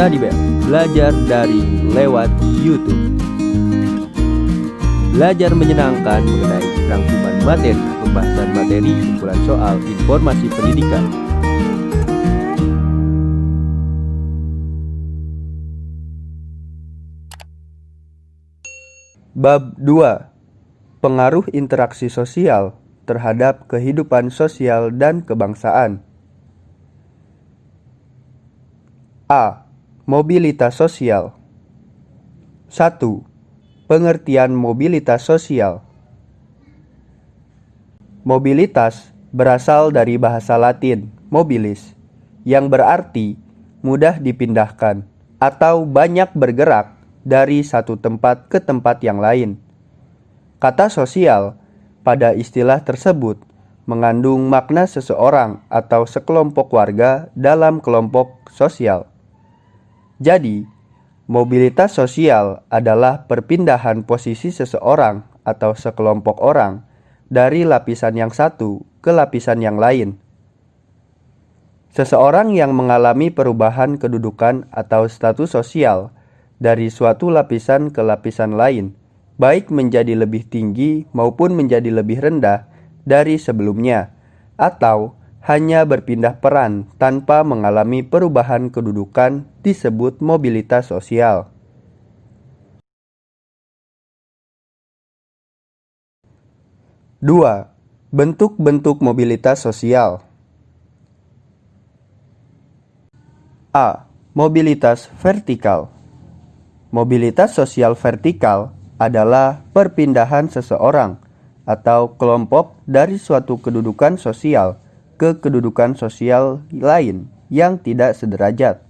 Study Bell, belajar daring lewat YouTube. Belajar menyenangkan mengenai rangkuman materi, pembahasan materi, kumpulan soal, informasi pendidikan. Bab 2. Pengaruh interaksi sosial terhadap kehidupan sosial dan kebangsaan. A. Mobilitas sosial. 1. Pengertian mobilitas sosial. Mobilitas berasal dari bahasa Latin mobilis, yang berarti mudah dipindahkan atau banyak bergerak dari satu tempat ke tempat yang lain. Kata sosial pada istilah tersebut mengandung makna seseorang atau sekelompok warga dalam kelompok sosial. Jadi, mobilitas sosial adalah perpindahan posisi seseorang atau sekelompok orang dari lapisan yang satu ke lapisan yang lain. Seseorang yang mengalami perubahan kedudukan atau status sosial dari suatu lapisan ke lapisan lain, baik menjadi lebih tinggi maupun menjadi lebih rendah dari sebelumnya, atau hanya berpindah peran tanpa mengalami perubahan kedudukan disebut mobilitas sosial. Dua. Bentuk-bentuk mobilitas sosial. A. Mobilitas vertikal. Mobilitas sosial vertikal adalah perpindahan seseorang atau kelompok dari suatu kedudukan sosial ke kedudukan sosial lain yang tidak sederajat,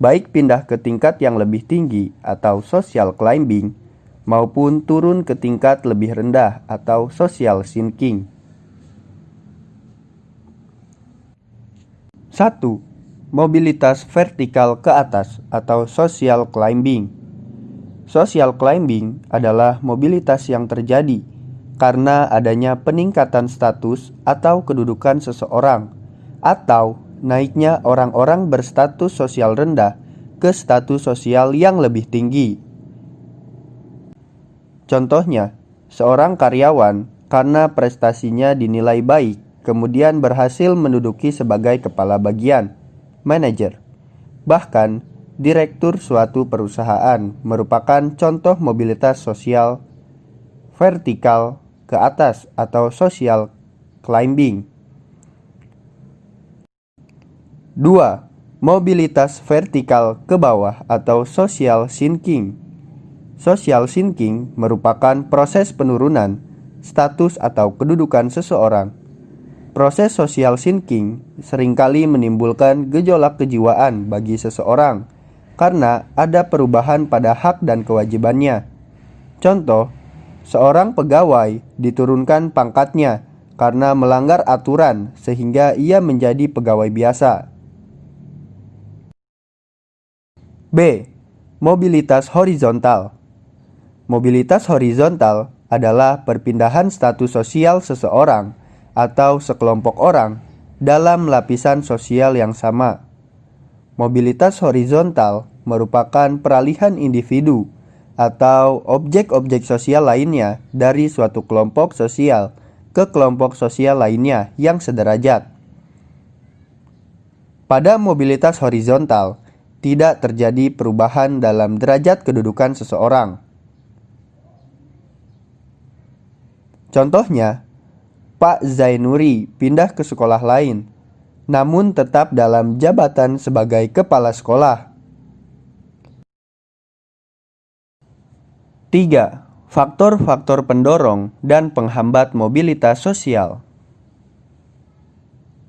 baik pindah ke tingkat yang lebih tinggi atau social climbing, maupun turun ke tingkat lebih rendah atau social sinking. 1. Mobilitas vertikal ke atas atau social climbing. Social climbing adalah mobilitas yang terjadi karena adanya peningkatan status atau kedudukan seseorang, atau naiknya orang-orang berstatus sosial rendah ke status sosial yang lebih tinggi. Contohnya, seorang karyawan karena prestasinya dinilai baik, kemudian berhasil menduduki sebagai kepala bagian, manajer. Bahkan, direktur suatu perusahaan merupakan contoh mobilitas sosial vertikal ke atas atau social climbing. 2. Mobilitas vertikal ke bawah atau social sinking. Social sinking merupakan proses penurunan status atau kedudukan seseorang. Proses social sinking seringkali menimbulkan gejolak kejiwaan bagi seseorang karena ada perubahan pada hak dan kewajibannya. Contoh, seorang pegawai diturunkan pangkatnya karena melanggar aturan sehingga ia menjadi pegawai biasa. B. Mobilitas horizontal. Mobilitas horizontal adalah perpindahan status sosial seseorang atau sekelompok orang dalam lapisan sosial yang sama. Mobilitas horizontal merupakan peralihan individu atau objek-objek sosial lainnya dari suatu kelompok sosial ke kelompok sosial lainnya yang sederajat. Pada mobilitas horizontal, tidak terjadi perubahan dalam derajat kedudukan seseorang. Contohnya, Pak Zainuri pindah ke sekolah lain, namun tetap dalam jabatan sebagai kepala sekolah. 3. Faktor-faktor pendorong dan penghambat mobilitas sosial.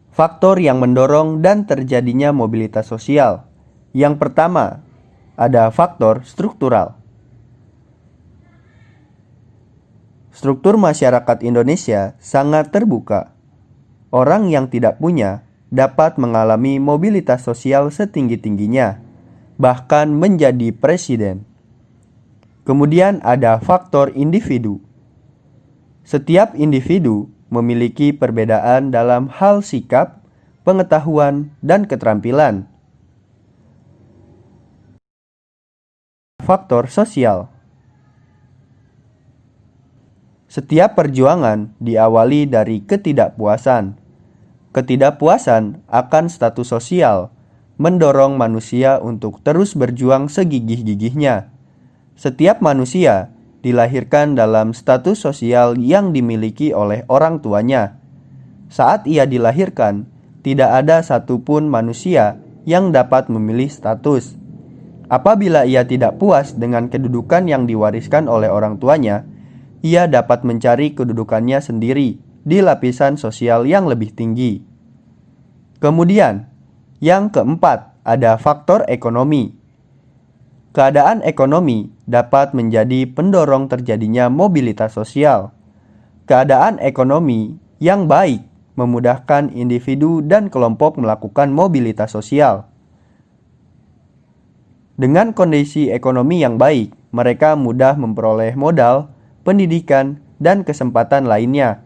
Faktor yang mendorong dan terjadinya mobilitas sosial. Yang pertama, ada faktor struktural. Struktur masyarakat Indonesia sangat terbuka. Orang yang tidak punya dapat mengalami mobilitas sosial setinggi-tingginya, bahkan menjadi presiden. Kemudian ada faktor individu. Setiap individu memiliki perbedaan dalam hal sikap, pengetahuan, dan keterampilan. Faktor sosial. Setiap perjuangan diawali dari ketidakpuasan. Ketidakpuasan akan status sosial mendorong manusia untuk terus berjuang segigih-gigihnya. Setiap manusia dilahirkan dalam status sosial yang dimiliki oleh orang tuanya. Saat ia dilahirkan, tidak ada satupun manusia yang dapat memilih status. Apabila ia tidak puas dengan kedudukan yang diwariskan oleh orang tuanya, ia dapat mencari kedudukannya sendiri di lapisan sosial yang lebih tinggi. Kemudian, yang keempat, ada faktor ekonomi. Keadaan ekonomi dapat menjadi pendorong terjadinya mobilitas sosial. Keadaan ekonomi yang baik memudahkan individu dan kelompok melakukan mobilitas sosial. Dengan kondisi ekonomi yang baik, mereka mudah memperoleh modal, pendidikan, dan kesempatan lainnya.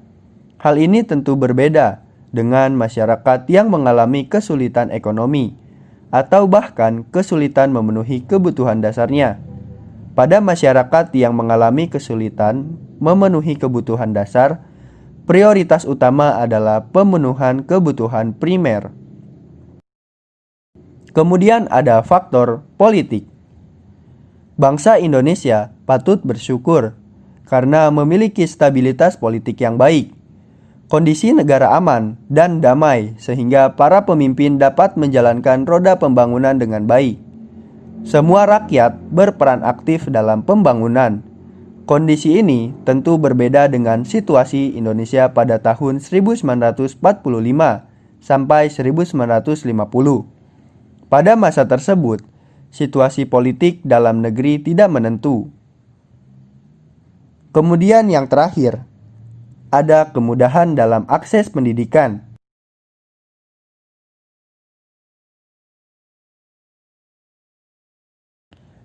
Hal ini tentu berbeda dengan masyarakat yang mengalami kesulitan ekonomi atau bahkan kesulitan memenuhi kebutuhan dasarnya. Pada masyarakat yang mengalami kesulitan memenuhi kebutuhan dasar, prioritas utama adalah pemenuhan kebutuhan primer. Kemudian ada faktor politik. Bangsa Indonesia patut bersyukur karena memiliki stabilitas politik yang baik. Kondisi negara aman dan damai sehingga para pemimpin dapat menjalankan roda pembangunan dengan baik. Semua rakyat berperan aktif dalam pembangunan. Kondisi ini tentu berbeda dengan situasi Indonesia pada tahun 1945 sampai 1950. Pada masa tersebut, situasi politik dalam negeri tidak menentu. Kemudian yang terakhir, ada kemudahan dalam akses pendidikan.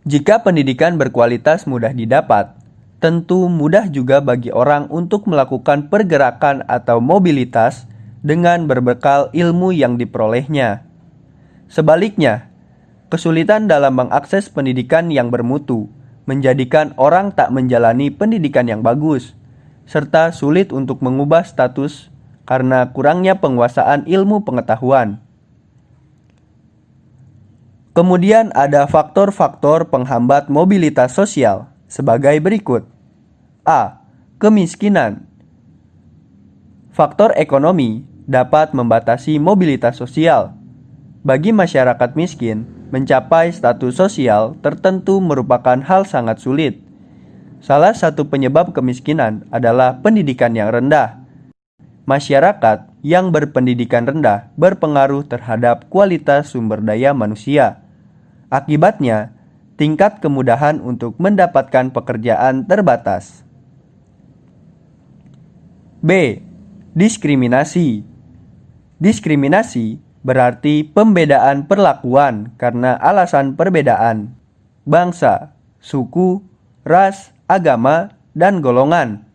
Jika pendidikan berkualitas mudah didapat, tentu mudah juga bagi orang untuk melakukan pergerakan atau mobilitas dengan berbekal ilmu yang diperolehnya. Sebaliknya, kesulitan dalam mengakses pendidikan yang bermutu menjadikan orang tak menjalani pendidikan yang bagus, serta sulit untuk mengubah status karena kurangnya penguasaan ilmu pengetahuan. Kemudian ada faktor-faktor penghambat mobilitas sosial sebagai berikut. A. Kemiskinan. Faktor ekonomi dapat membatasi mobilitas sosial. Bagi masyarakat miskin, mencapai status sosial tertentu merupakan hal sangat sulit. Salah satu penyebab kemiskinan adalah pendidikan yang rendah. Masyarakat yang berpendidikan rendah berpengaruh terhadap kualitas sumber daya manusia. Akibatnya, tingkat kemudahan untuk mendapatkan pekerjaan terbatas. B. Diskriminasi. Diskriminasi berarti pembedaan perlakuan karena alasan perbedaan bangsa, suku, ras, agama, dan golongan.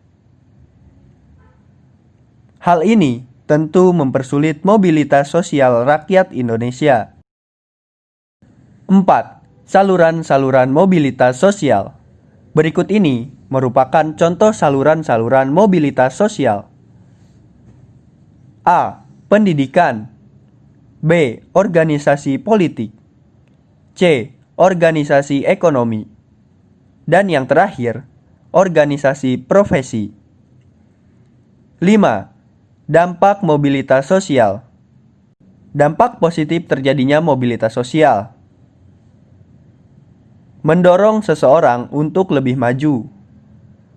Hal ini tentu mempersulit mobilitas sosial rakyat Indonesia. 4. Saluran-saluran mobilitas sosial. Berikut ini merupakan contoh saluran-saluran mobilitas sosial. A. Pendidikan. B. Organisasi politik. C. Organisasi ekonomi. Dan yang terakhir, organisasi profesi. 5. Dampak mobilitas sosial. Dampak positif terjadinya mobilitas sosial. Mendorong seseorang untuk lebih maju.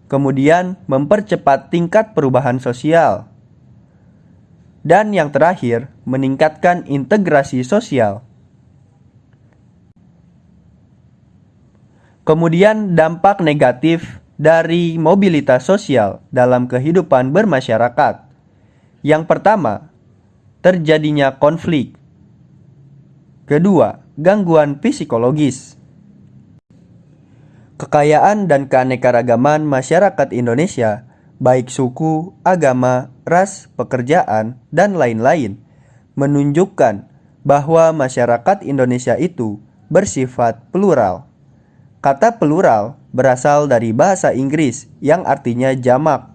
Kemudian mempercepat tingkat perubahan sosial. Dan yang terakhir, meningkatkan integrasi sosial. Kemudian dampak negatif dari mobilitas sosial dalam kehidupan bermasyarakat. Yang pertama, terjadinya konflik. Kedua, gangguan psikologis. Kekayaan dan keanekaragaman masyarakat Indonesia, baik suku, agama, ras, pekerjaan, dan lain-lain, menunjukkan bahwa masyarakat Indonesia itu bersifat plural. Kata plural berasal dari bahasa Inggris yang artinya jamak,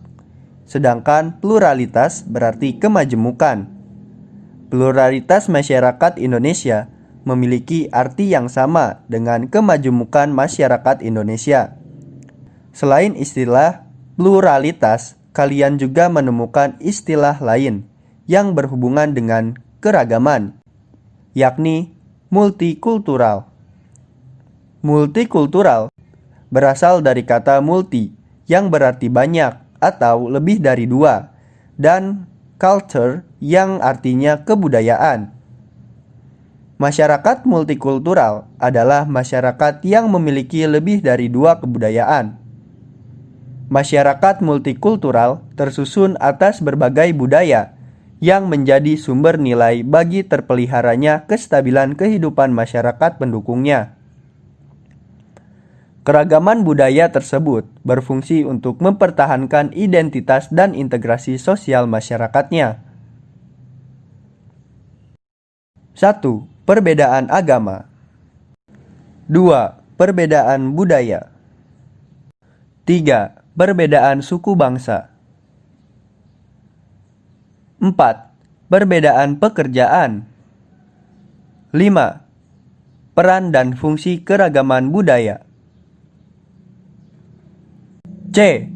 sedangkan pluralitas berarti kemajemukan. Pluralitas masyarakat Indonesia memiliki arti yang sama dengan kemajemukan masyarakat Indonesia. Selain istilah pluralitas, kalian juga menemukan istilah lain yang berhubungan dengan keragaman, yakni multikultural. Multikultural berasal dari kata multi yang berarti banyak atau lebih dari dua, dan culture yang artinya kebudayaan. Masyarakat multikultural adalah masyarakat yang memiliki lebih dari dua kebudayaan. Masyarakat multikultural tersusun atas berbagai budaya yang menjadi sumber nilai bagi terpeliharanya kestabilan kehidupan masyarakat pendukungnya. Keragaman budaya tersebut berfungsi untuk mempertahankan identitas dan integrasi sosial masyarakatnya. 1. Perbedaan agama. 2. Perbedaan budaya. 3. Perbedaan suku bangsa. 4. Perbedaan pekerjaan. 5. Peran dan fungsi keragaman budaya. C.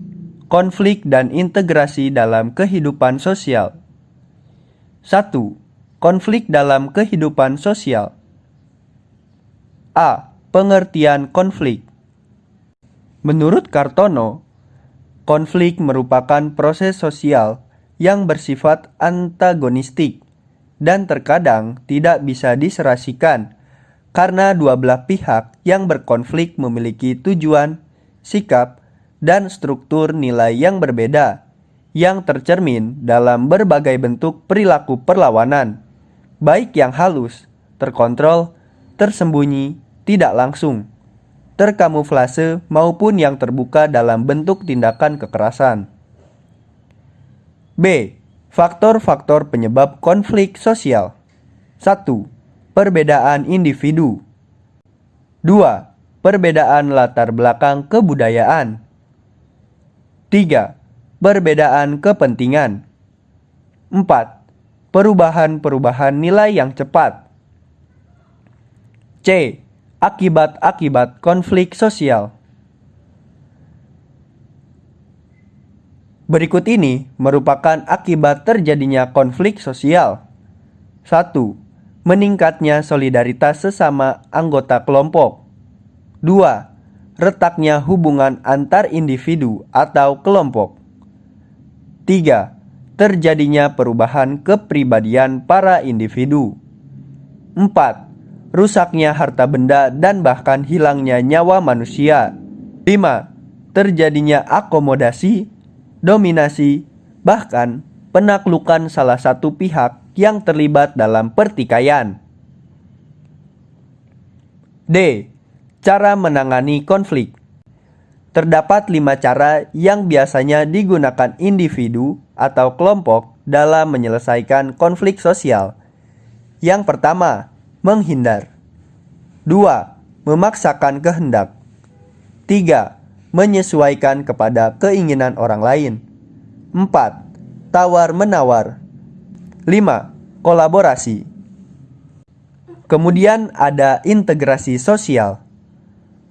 Konflik dan integrasi dalam kehidupan sosial. 1. Konflik dalam kehidupan sosial. A. Pengertian konflik. Menurut Kartono, konflik merupakan proses sosial yang bersifat antagonistik dan terkadang tidak bisa diserasikan karena dua belah pihak yang berkonflik memiliki tujuan, sikap, dan struktur nilai yang berbeda yang tercermin dalam berbagai bentuk perilaku perlawanan, baik yang halus, terkontrol, tersembunyi, tidak langsung, terkamuflase maupun yang terbuka dalam bentuk tindakan kekerasan. B. Faktor-faktor penyebab konflik sosial. 1. Perbedaan individu. 2. Perbedaan latar belakang kebudayaan. 3. Perbedaan kepentingan. 4. Perubahan-perubahan nilai yang cepat. C. Akibat-akibat konflik sosial. Berikut ini merupakan akibat terjadinya konflik sosial. 1. Meningkatnya solidaritas sesama anggota kelompok. 2. Retaknya hubungan antar individu atau kelompok. 3. Terjadinya perubahan kepribadian para individu. 4. Rusaknya harta benda dan bahkan hilangnya nyawa manusia. 5. Terjadinya akomodasi, dominasi, bahkan penaklukan salah satu pihak yang terlibat dalam pertikaian. D. Cara menangani konflik. Terdapat 5 cara yang biasanya digunakan individu atau kelompok dalam menyelesaikan konflik sosial. Yang pertama, menghindar. 2. Memaksakan kehendak. 3. Menyesuaikan kepada keinginan orang lain. 4. Tawar-menawar. 5. Kolaborasi. Kemudian ada integrasi sosial.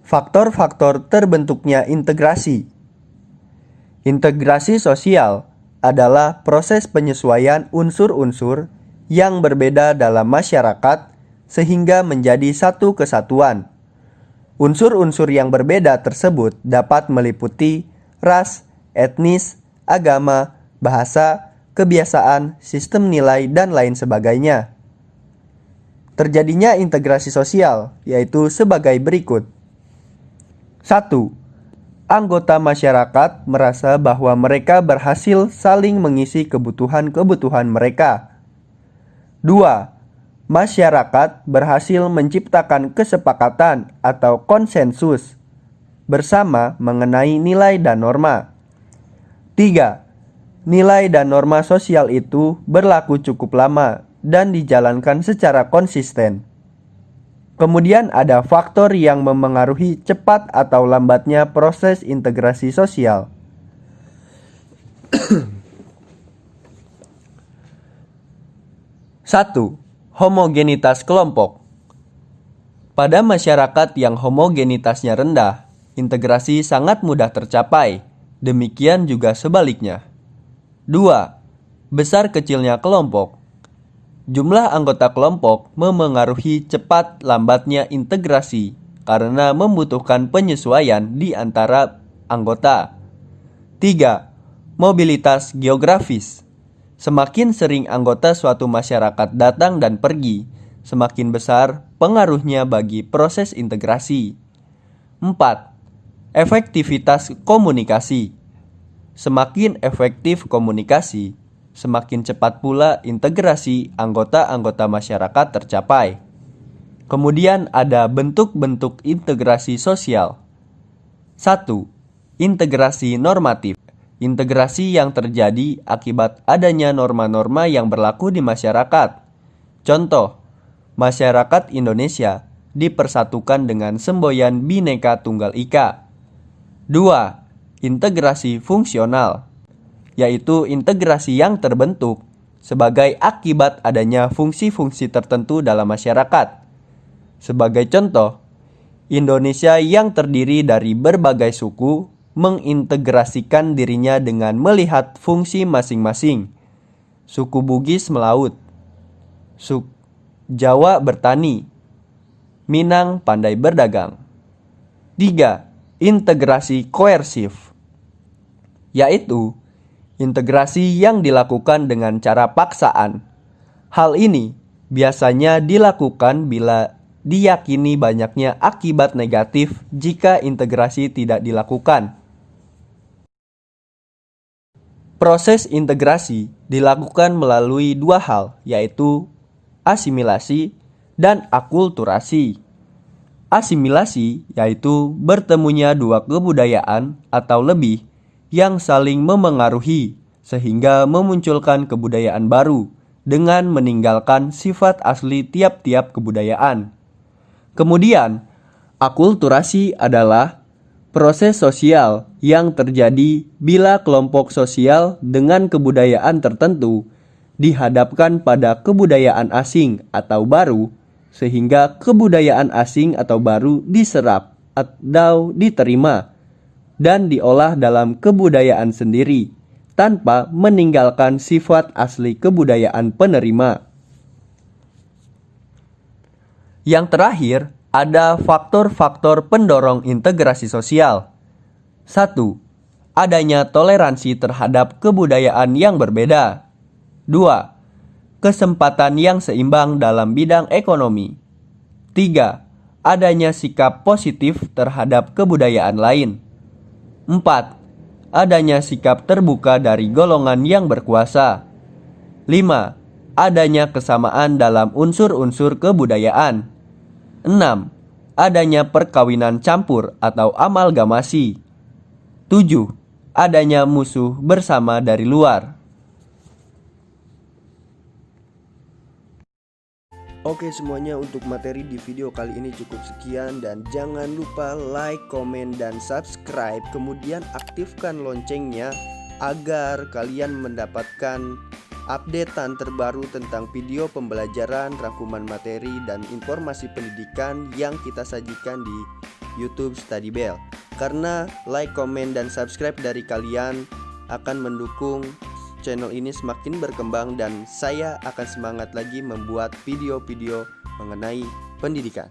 Faktor-faktor terbentuknya integrasi. Integrasi sosial adalah proses penyesuaian unsur-unsur yang berbeda dalam masyarakat sehingga menjadi satu kesatuan. Unsur-unsur yang berbeda tersebut dapat meliputi ras, etnis, agama, bahasa, kebiasaan, sistem nilai, dan lain sebagainya. Terjadinya integrasi sosial yaitu sebagai berikut. 1. Anggota masyarakat merasa bahwa mereka berhasil saling mengisi kebutuhan-kebutuhan mereka. 2. Masyarakat berhasil menciptakan kesepakatan atau konsensus bersama mengenai nilai dan norma. 3. Nilai dan norma sosial itu berlaku cukup lama dan dijalankan secara konsisten. Kemudian ada faktor yang memengaruhi cepat atau lambatnya proses integrasi sosial. 1. Homogenitas kelompok. Pada masyarakat yang homogenitasnya rendah, integrasi sangat mudah tercapai. Demikian juga sebaliknya. 2. Besar kecilnya kelompok. Jumlah anggota kelompok memengaruhi cepat lambatnya integrasi karena membutuhkan penyesuaian di antara anggota. 3. Mobilitas geografis. Semakin sering anggota suatu masyarakat datang dan pergi, semakin besar pengaruhnya bagi proses integrasi. 4. Efektivitas komunikasi. Semakin efektif komunikasi, semakin cepat pula integrasi anggota-anggota masyarakat tercapai. Kemudian ada bentuk-bentuk integrasi sosial. 1. Integrasi normatif. Integrasi yang terjadi akibat adanya norma-norma yang berlaku di masyarakat. Contoh, masyarakat Indonesia dipersatukan dengan semboyan Bhinneka Tunggal Ika. 2. Integrasi fungsional, yaitu integrasi yang terbentuk sebagai akibat adanya fungsi-fungsi tertentu dalam masyarakat. Sebagai contoh, Indonesia yang terdiri dari berbagai suku mengintegrasikan dirinya dengan melihat fungsi masing-masing. Suku Bugis melaut, suku Jawa bertani, Minang pandai berdagang. 3. Integrasi koersif, yaitu integrasi yang dilakukan dengan cara paksaan. Hal ini biasanya dilakukan bila diyakini banyaknya akibat negatif jika integrasi tidak dilakukan. Proses integrasi dilakukan melalui dua hal, yaitu asimilasi dan akulturasi. Asimilasi yaitu bertemunya dua kebudayaan atau lebih yang saling memengaruhi sehingga memunculkan kebudayaan baru dengan meninggalkan sifat asli tiap-tiap kebudayaan. Kemudian, akulturasi adalah proses sosial yang terjadi bila kelompok sosial dengan kebudayaan tertentu dihadapkan pada kebudayaan asing atau baru, sehingga kebudayaan asing atau baru diserap atau diterima dan diolah dalam kebudayaan sendiri tanpa meninggalkan sifat asli kebudayaan penerima. Yang terakhir, ada faktor-faktor pendorong integrasi sosial. 1. Adanya toleransi terhadap kebudayaan yang berbeda. 2. Kesempatan yang seimbang dalam bidang ekonomi. 3. Adanya sikap positif terhadap kebudayaan lain. 4. Adanya sikap terbuka dari golongan yang berkuasa. 5. Adanya kesamaan dalam unsur-unsur kebudayaan. 6. Adanya perkawinan campur atau amalgamasi. 7. Adanya musuh bersama dari luar. Oke semuanya, untuk materi di video kali ini cukup sekian, dan jangan lupa like, komen, dan subscribe. Kemudian aktifkan loncengnya agar kalian mendapatkan updatean terbaru tentang video pembelajaran, rangkuman materi, dan informasi pendidikan yang kita sajikan di YouTube Study Bell. Karena like, komen, dan subscribe dari kalian akan mendukung channel ini semakin berkembang, dan saya akan semangat lagi membuat video-video mengenai pendidikan.